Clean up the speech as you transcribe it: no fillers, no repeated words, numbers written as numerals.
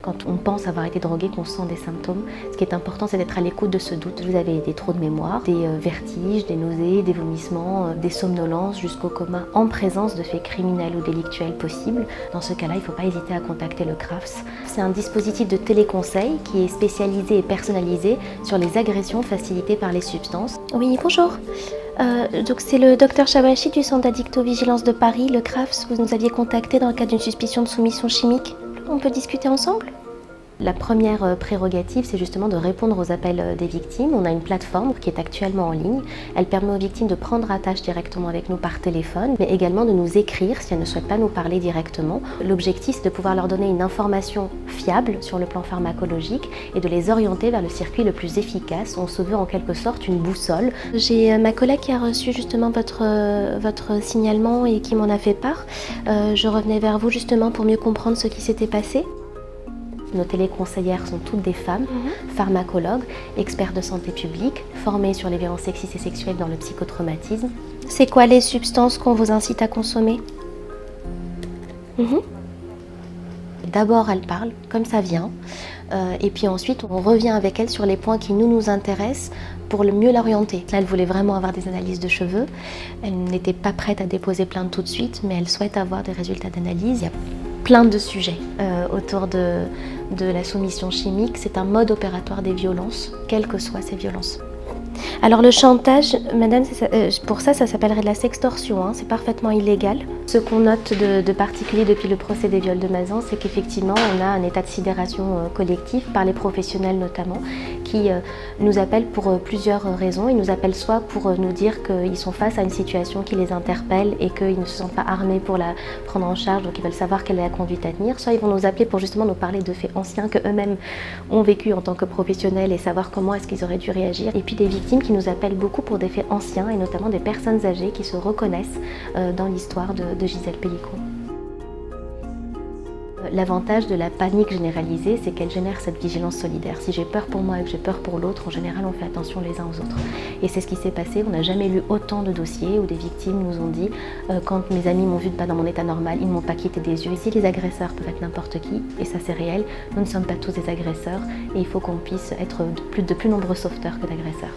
quand on pense avoir été drogué qu'on sent des symptômes. Ce qui est important, c'est d'être à l'écoute de ce doute. Vous avez des trous de mémoire, des vertiges, des nausées, des vomissements, des somnolences jusqu'au coma en présence de faits criminels ou délictuels possibles. Dans ce cas-là, il ne faut pas hésiter à contacter le CRAFS. C'est un dispositif de téléconseil qui est spécialisé et personnalisé sur les agressions facilitées par les substances. Oui, bonjour. Donc c'est le docteur Chawachi du Centre d'addictovigilance de Paris, le CRAFS. Vous nous aviez contacté dans le cadre d'une suspicion de soumission chimique. On peut discuter ensemble ? La première prérogative, c'est justement de répondre aux appels des victimes. On a une plateforme qui est actuellement en ligne. Elle permet aux victimes de prendre attache directement avec nous par téléphone, mais également de nous écrire si elles ne souhaitent pas nous parler directement. L'objectif, c'est de pouvoir leur donner une information fiable sur le plan pharmacologique et de les orienter vers le circuit le plus efficace. On se veut en quelque sorte une boussole. J'ai ma collègue qui a reçu justement votre signalement et qui m'en a fait part. Je revenais vers vous justement pour mieux comprendre ce qui s'était passé. Nos téléconseillères sont toutes des femmes, pharmacologues, experts de santé publique, formées sur les violences sexistes et sexuelles dans le psychotraumatisme. C'est quoi les substances qu'on vous incite à consommer ? D'abord, elle parle, comme ça vient, et puis ensuite, on revient avec elle sur les points qui nous intéressent pour le mieux l'orienter. Là, elle voulait vraiment avoir des analyses de cheveux. Elle n'était pas prête à déposer plainte tout de suite, mais elle souhaite avoir des résultats d'analyse. Il y a plein de sujets autour de la soumission chimique. C'est un mode opératoire des violences, quelles que soient ces violences. Alors le chantage, madame, pour ça s'appellerait de la sextorsion, hein, c'est parfaitement illégal. Ce qu'on note de particulier depuis le procès des viols de Mazan, c'est qu'effectivement on a un état de sidération collectif par les professionnels notamment, qui nous appellent pour plusieurs raisons. Ils nous appellent soit pour nous dire qu'ils sont face à une situation qui les interpelle et qu'ils ne se sentent pas armés pour la prendre en charge, donc ils veulent savoir quelle est la conduite à tenir, soit ils vont nous appeler pour justement nous parler de faits anciens qu'eux-mêmes ont vécu en tant que professionnels et savoir comment est-ce qu'ils auraient dû réagir. Et puis des victimes qui nous appellent beaucoup pour des faits anciens et notamment des personnes âgées qui se reconnaissent dans l'histoire de Gisèle Pelicot. L'avantage de la panique généralisée, c'est qu'elle génère cette vigilance solidaire. Si j'ai peur pour moi et que j'ai peur pour l'autre, en général, on fait attention les uns aux autres. Et c'est ce qui s'est passé. On n'a jamais lu autant de dossiers où des victimes nous ont dit quand mes amis m'ont vu pas dans mon état normal, ils ne m'ont pas quitté des yeux. Ici, les agresseurs peuvent être n'importe qui, et ça c'est réel. Nous ne sommes pas tous des agresseurs, et il faut qu'on puisse être de plus nombreux sauveteurs que d'agresseurs.